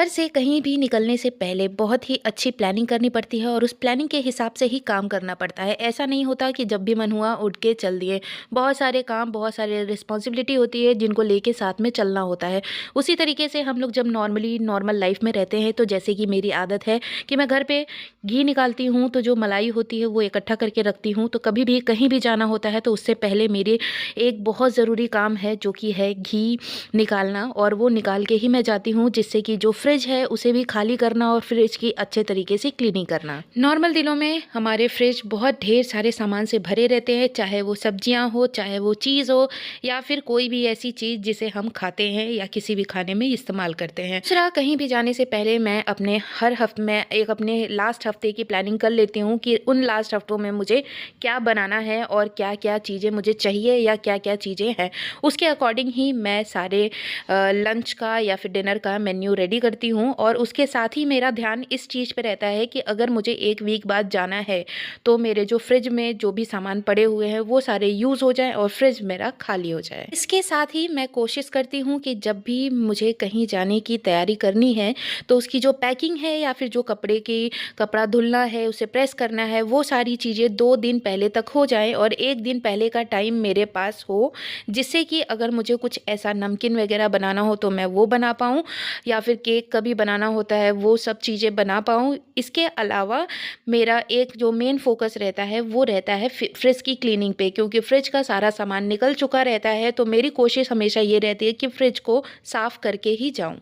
घर से कहीं भी निकलने से पहले बहुत ही अच्छी प्लानिंग करनी पड़ती है और उस प्लानिंग के हिसाब से ही काम करना पड़ता है। ऐसा नहीं होता कि जब भी मन हुआ उठ के चल दिए। बहुत सारे काम, बहुत सारे रिस्पॉन्सिबिलिटी होती है जिनको लेके साथ में चलना होता है। उसी तरीके से हम लोग जब नॉर्मल लाइफ में रहते हैं तो जैसे कि मेरी आदत है कि मैं घर पे घी निकालती हूँ, तो जो मलाई होती है वो इकट्ठा करके रखती हूँ। तो कभी भी कहीं भी जाना होता है तो उससे पहले मेरे एक बहुत ज़रूरी काम है जो कि है घी निकालना, और वो निकाल के ही मैं जाती हूँ, जिससे कि जो फ्रिज है उसे भी खाली करना और फ्रिज की अच्छे तरीके से क्लीनिंग करना। नॉर्मल दिनों में हमारे फ्रिज बहुत ढेर सारे सामान से भरे रहते हैं, चाहे वो सब्जियां हो, चाहे वो चीज़ हो, या फिर कोई भी ऐसी चीज़ जिसे हम खाते हैं या किसी भी खाने में इस्तेमाल करते हैं। दूसरा, कहीं भी जाने से पहले मैं अपने हर हफ्ते में अपने लास्ट हफ्ते की प्लानिंग कर लेती हूँ कि उन लास्ट हफ्तों में मुझे क्या बनाना है और क्या क्या चीज़ें मुझे चाहिए या क्या क्या चीज़ें हैं। उसके अकॉर्डिंग ही मैं सारे लंच का या फिर डिनर का मेन्यू रेडी करती हूँ। और उसके साथ ही मेरा ध्यान इस चीज़ पे रहता है कि अगर मुझे 1 वीक बाद जाना है तो मेरे जो फ्रिज में जो भी सामान पड़े हुए हैं वो सारे यूज़ हो जाएं और फ्रिज मेरा खाली हो जाए। इसके साथ ही मैं कोशिश करती हूँ कि जब भी मुझे कहीं जाने की तैयारी करनी है तो उसकी जो पैकिंग है या फिर जो कपड़ा धुलना है, उसे प्रेस करना है, वो सारी चीज़ें 2 दिन पहले तक हो जाए और 1 दिन पहले का टाइम मेरे पास हो, जिससे कि अगर मुझे कुछ ऐसा नमकीन वगैरह बनाना हो तो मैं वो बना पाऊँ, या फिर केक कभी बनाना होता है वो सब चीज़ें बना पाऊँ। इसके अलावा मेरा एक जो मेन फोकस रहता है वो रहता है फ्रिज की क्लीनिंग पे, क्योंकि फ्रिज का सारा सामान निकल चुका रहता है। तो मेरी कोशिश हमेशा ये रहती है कि फ्रिज को साफ़ करके ही जाऊँ।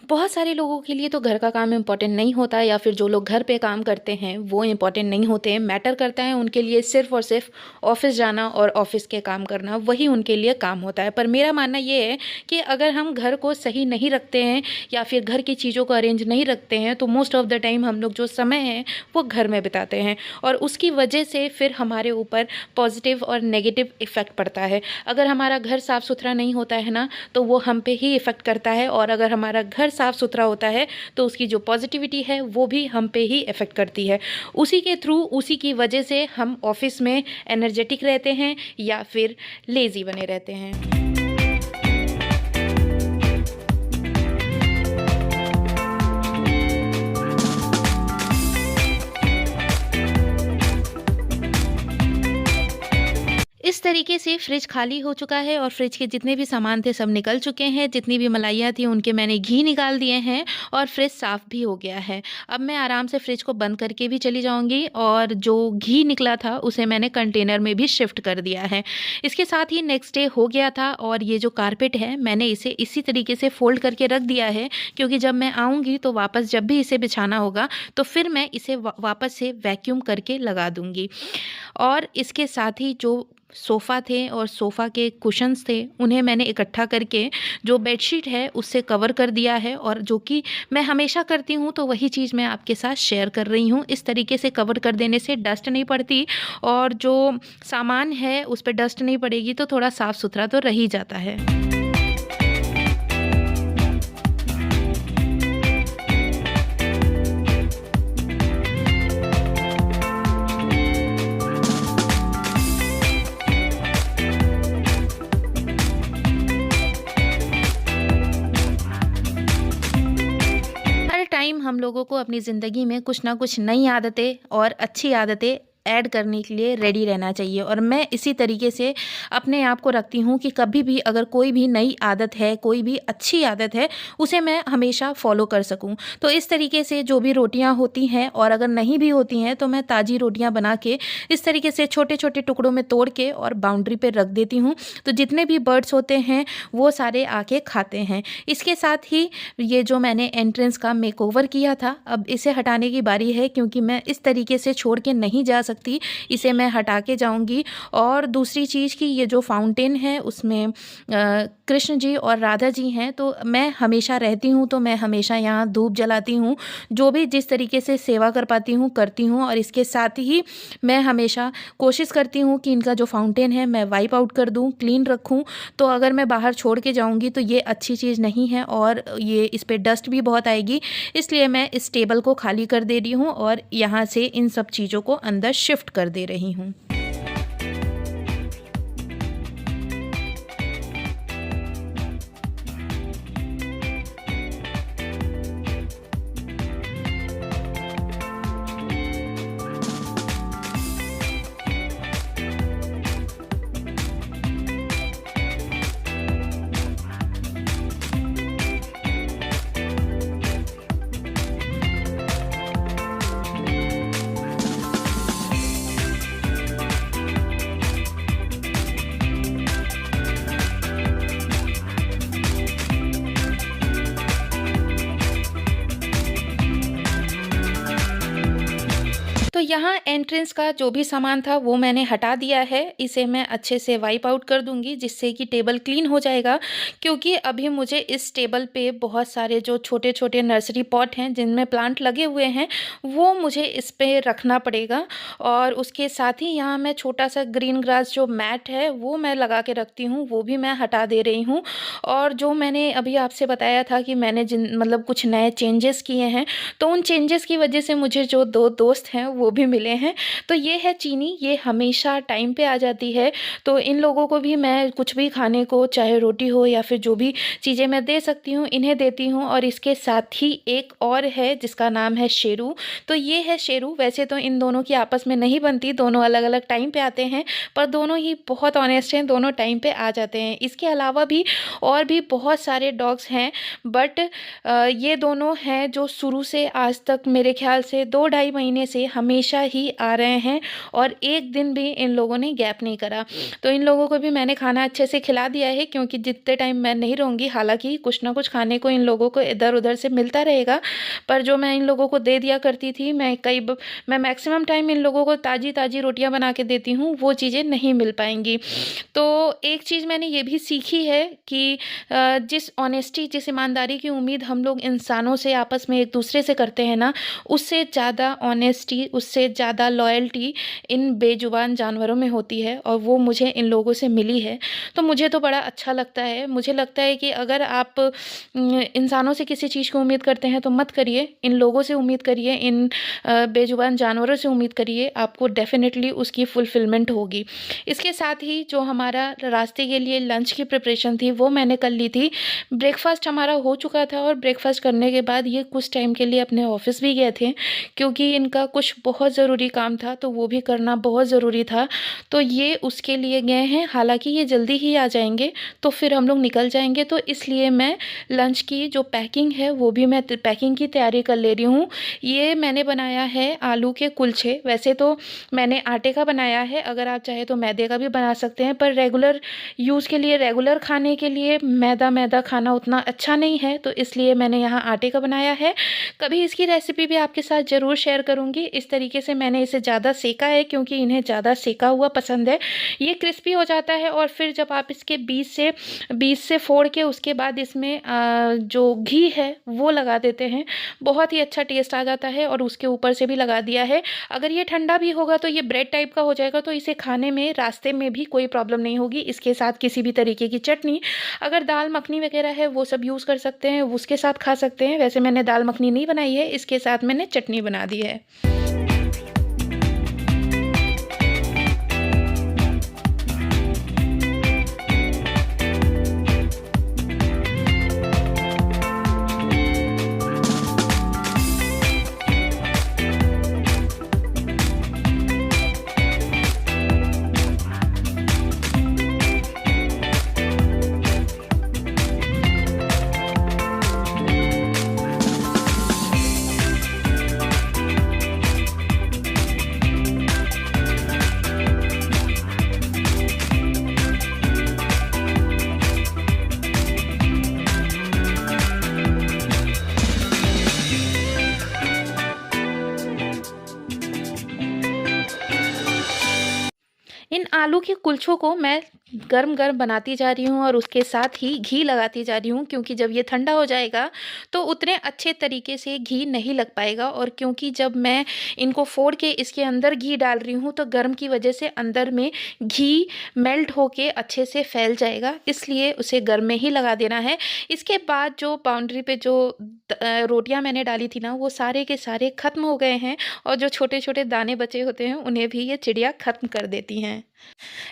बहुत सारे लोगों के लिए तो घर का काम इम्पोर्टेंट नहीं होता, या फिर जो लोग घर पे काम करते हैं वो इम्पोर्टेंट नहीं होते हैं। मैटर करता है उनके लिए सिर्फ़ और सिर्फ ऑफ़िस जाना और ऑफ़िस के काम करना, वही उनके लिए काम होता है। पर मेरा मानना ये है कि अगर हम घर को सही नहीं रखते हैं या फिर घर की चीज़ों को अरेंज नहीं रखते हैं तो मोस्ट ऑफ़ द टाइम हम लोग जो समय है वो घर में बिताते हैं, और उसकी वजह से फिर हमारे ऊपर पॉजिटिव और नेगेटिव इफ़ेक्ट पड़ता है। अगर हमारा घर साफ़ सुथरा नहीं होता है ना, तो वो हम पे ही इफ़ेक्ट करता है, और अगर हमारा घर साफ़ सुथरा होता है तो उसकी जो पॉजिटिविटी है वो भी हम पे ही इफ़ेक्ट करती है। उसी के थ्रू, उसी की वजह से हम ऑफ़िस में एनर्जेटिक रहते हैं या फिर लेज़ी बने रहते हैं। इस तरीके से फ्रिज खाली हो चुका है और फ्रिज के जितने भी सामान थे सब निकल चुके हैं। जितनी भी मलाइयाँ थी उनके मैंने घी निकाल दिए हैं और फ्रिज साफ़ भी हो गया है। अब मैं आराम से फ्रिज को बंद करके भी चली जाऊँगी, और जो घी निकला था उसे मैंने कंटेनर में भी शिफ्ट कर दिया है। इसके साथ ही नेक्स्ट डे हो गया था, और ये जो कारपेट है मैंने इसे इसी तरीके से फ़ोल्ड करके रख दिया है, क्योंकि जब मैं आऊँगी तो वापस जब भी इसे बिछाना होगा तो फिर मैं इसे वापस से वैक्यूम करके लगा दूँगी। और इसके साथ ही जो सोफ़ा थे और सोफ़ा के कुशन्स थे उन्हें मैंने इकट्ठा करके जो बेडशीट है उससे कवर कर दिया है, और जो कि मैं हमेशा करती हूँ तो वही चीज़ मैं आपके साथ शेयर कर रही हूँ। इस तरीके से कवर कर देने से डस्ट नहीं पड़ती, और जो सामान है उस पे डस्ट नहीं पड़ेगी, तो थोड़ा साफ़ सुथरा तो रह ही जाता है। हर टाइम हम लोगों को अपनी ज़िंदगी में कुछ ना कुछ नई आदतें और अच्छी आदतें ऐड करने के लिए रेडी रहना चाहिए। और मैं इसी तरीके से अपने आप को रखती हूँ कि कभी भी अगर कोई भी नई आदत है, कोई भी अच्छी आदत है, उसे मैं हमेशा फ़ॉलो कर सकूँ। तो इस तरीके से जो भी रोटियाँ होती हैं, और अगर नहीं भी होती हैं तो मैं ताज़ी रोटियाँ बना के इस तरीके से छोटे-छोटे टुकड़ों में तोड़ के और बाउंड्री पे रख देती हूँ। तो जितने भी बर्ड्स होते हैं वो सारे आके खाते हैं। इसके साथ ही ये जो मैंने एंट्रेंस का मेकओवर किया था, अब इसे हटाने की बारी है, क्योंकि मैं इस तरीके से छोड़ के नहीं जा सकती, इसे मैं हटा के जाऊँगी। और दूसरी चीज़ कि ये जो फाउंटेन है उसमें कृष्ण जी और राधा जी हैं, तो मैं हमेशा रहती हूँ, तो मैं हमेशा यहाँ धूप जलाती हूँ, जो भी जिस तरीके से सेवा कर पाती हूँ करती हूँ। और इसके साथ ही मैं हमेशा कोशिश करती हूँ कि इनका जो फाउंटेन है मैं वाइप आउट कर दूँ, क्लीन रखूँ। तो अगर मैं बाहर छोड़ के जाऊँगी तो ये अच्छी चीज़ नहीं है, और ये इस पे डस्ट भी बहुत आएगी, इसलिए मैं इस टेबल को खाली कर दे रही हूँ और यहाँ से इन सब चीज़ों को अंदर शिफ्ट कर दे रही हूँ। तो यहाँ एंट्रेंस का जो भी सामान था वो मैंने हटा दिया है। इसे मैं अच्छे से वाइप आउट कर दूँगी, जिससे कि टेबल क्लीन हो जाएगा। क्योंकि अभी मुझे इस टेबल पे बहुत सारे जो छोटे-छोटे नर्सरी पॉट हैं जिनमें प्लांट लगे हुए हैं, वो मुझे इस पे रखना पड़ेगा। और उसके साथ ही यहाँ मैं छोटा-सा ग्रीन ग्रास जो मैट है वो मैं लगा के रखती हूँ, वो भी मैं हटा दे रही हूँ। और जो मैंने अभी आपसे बताया था कि मैंने जिन मतलब कुछ नए चेंजेस किए हैं, तो उन चेंजेस की वजह से मुझे जो 2 दोस्त हैं वो भी मिले हैं। तो ये है चीनी, ये हमेशा टाइम पे आ जाती है। तो इन लोगों को भी मैं कुछ भी खाने को, चाहे रोटी हो या फिर जो भी चीज़ें मैं दे सकती हूँ, इन्हें देती हूँ। और इसके साथ ही एक और है जिसका नाम है शेरू। तो ये है शेरू। वैसे तो इन दोनों की आपस में नहीं बनती, दोनों अलग-अलग टाइम पे आते हैं, पर दोनों ही बहुत ऑनेस्ट हैं, दोनों टाइम पे आ जाते हैं। इसके अलावा भी और भी बहुत सारे डॉग्स हैं, बट ये दोनों हैं जो शुरू से आज तक मेरे ख़्याल से 2 ढाई महीने से हमेशा ही आ रहे हैं, और एक दिन भी इन लोगों ने गैप नहीं करा। तो इन लोगों को भी मैंने खाना अच्छे से खिला दिया है, क्योंकि जितने टाइम मैं नहीं रहूँगी, हालाँकि कुछ ना कुछ खाने को इन लोगों को इधर-उधर से मिलता रहेगा, पर जो मैं इन लोगों को दे दिया करती थी, मैं मैक्सिमम टाइम इन लोगों को ताज़ी-ताज़ी रोटियाँ बना के देती हूँ, वो चीज़ें नहीं मिल पाएँगी। तो एक चीज़ मैंने ये भी सीखी है कि जिस ऑनेस्टी, जिस ईमानदारी की उम्मीद हम लोग इंसानों से आपस में एक-दूसरे से करते हैं ना, उससे ज़्यादा ऑनेस्टी, उससे ज़्यादा लॉयल्टी इन बेजुबान जानवरों में होती है, और वो मुझे इन लोगों से मिली है। तो मुझे तो बड़ा अच्छा लगता है। मुझे लगता है कि अगर आप इंसानों से किसी चीज़ को उम्मीद करते हैं तो मत करिए, इन लोगों से उम्मीद करिए, इन बेजुबान जानवरों से उम्मीद करिए, आपको डेफ़िनेटली उसकी फुलफ़िलमेंट होगी। इसके साथ ही जो हमारा रास्ते के लिए लंच की प्रिपरेशन थी वो मैंने कर ली थी। ब्रेकफ़ास्ट हमारा हो चुका था, और ब्रेकफ़ास्ट करने के बाद ये कुछ टाइम के लिए अपने ऑफ़िस भी गए थे, क्योंकि इनका कुछ बहुत ज़रूरी काम था, तो वो भी करना बहुत ज़रूरी था। तो ये उसके लिए गए हैं, हालाँकि ये जल्दी ही आ जाएँगे, तो फिर हम लोग निकल जाएँगे। तो इसलिए मैं लंच की जो पैकिंग है वो भी मैं पैकिंग की तैयारी कर ले रही हूँ। ये मैंने बनाया है आलू के कुलचे। वैसे तो मैंने आटे का बनाया है, अगर आप चाहें तो मैदे का भी बना सकते हैं, पर रेगुलर यूज़ के लिए, रेगुलर खाने के लिए मैदा खाना उतना अच्छा नहीं है, तो इसलिए मैंने यहाँ आटे का बनाया है। कभी इसकी रेसिपी भी आपके साथ ज़रूर शेयर करूँगी। इस तरीके से मैंने इसे ज़्यादा सेका है, क्योंकि इन्हें ज़्यादा सेका हुआ पसंद है। ये क्रिस्पी हो जाता है, और फिर जब आप इसके बीच से फोड़ के उसके बाद इसमें जो घी है वो लगा देते हैं, बहुत ही अच्छा टेस्ट आ जाता है। और उसके ऊपर से भी लगा दिया है। अगर ये ठंडा भी होगा तो ये ब्रेड टाइप का हो जाएगा, तो इसे खाने में रास्ते में भी कोई प्रॉब्लम नहीं होगी। इसके साथ किसी भी तरीके की चटनी, अगर दाल मखनी वगैरह है वो सब यूज़ कर सकते हैं, उसके साथ खा सकते हैं। वैसे मैंने दाल मखनी नहीं बनाई है, इसके साथ मैंने चटनी बना दी है। आलू के कुलचों को मैं गरम-गरम बनाती जा रही हूँ और उसके साथ ही घी लगाती जा रही हूँ, क्योंकि जब ये ठंडा हो जाएगा तो उतने अच्छे तरीके से घी नहीं लग पाएगा। और क्योंकि जब मैं इनको फोड़ के इसके अंदर घी डाल रही हूँ तो गर्म की वजह से अंदर में घी मेल्ट होके अच्छे से फैल जाएगा, इसलिए उसे गर्म में ही लगा देना है। इसके बाद जो बाउंड्री पे जो रोटियां मैंने डाली थी ना, वो सारे के सारे ख़त्म हो गए हैं और जो छोटे-छोटे दाने बचे होते हैं उन्हें भी ये चिड़िया ख़त्म कर देती हैं।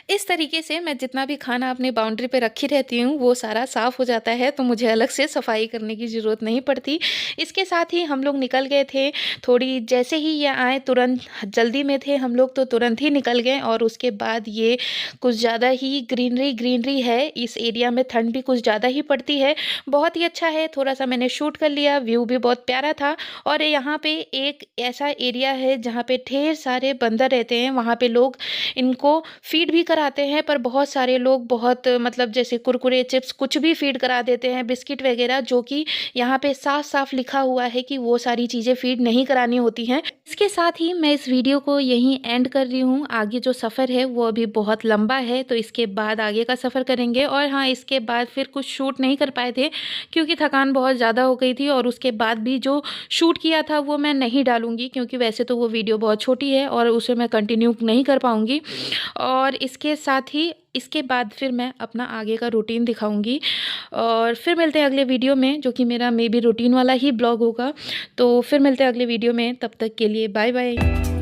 इस तरीके से मैं जितना भी खाना अपनी बाउंड्री पे रखी रहती हूँ वो सारा साफ़ हो जाता है, तो मुझे अलग से सफाई करने की ज़रूरत नहीं पड़ती। इसके साथ ही हम लोग निकल गए थे, थोड़ी जैसे ही ये आए तुरंत, जल्दी में थे हम लोग तो तुरंत ही निकल गए। और उसके बाद ये कुछ ज़्यादा ही ग्रीनरी ग्रीनरी है, इस एरिया में ठंड भी कुछ ज़्यादा ही पड़ती है। बहुत ही अच्छा है, थोड़ा-सा मैंने शूट कर लिया, व्यू भी बहुत प्यारा था। और यहाँ पे एक ऐसा एरिया है जहाँ पे ढेर सारे बंदर रहते हैं, वहाँ पे लोग इनको फ़ीड भी कराते हैं, पर बहुत सारे लोग बहुत मतलब जैसे कुरकुरे, चिप्स कुछ भी फ़ीड करा देते हैं, बिस्किट वगैरह, जो कि यहाँ पे साफ-साफ लिखा हुआ है कि वो सारी चीज़ें फ़ीड नहीं करानी होती हैं। इसके साथ ही मैं इस वीडियो को यहीं एंड कर रही हूँ। आगे जो सफ़र है वो अभी बहुत लंबा है, तो इसके बाद आगे का सफ़र करेंगे। और हाँ, इसके बाद फिर कुछ शूट नहीं कर पाए थे क्योंकि थकान बहुत ज़्यादा हो गई थी। और उसके बाद भी जो शूट किया था वो मैं नहीं डालूँगी, क्योंकि वैसे तो वो वीडियो बहुत छोटी है और उसे मैं कंटिन्यू नहीं कर पाऊँगी। और इसके साथ ही इसके बाद फिर मैं अपना आगे का रूटीन दिखाऊंगी। और फिर मिलते हैं अगले वीडियो में, जो कि मेरा मे बी रूटीन वाला ही ब्लॉग होगा। तो फिर मिलते हैं अगले वीडियो में, तब तक के लिए बाय बाय।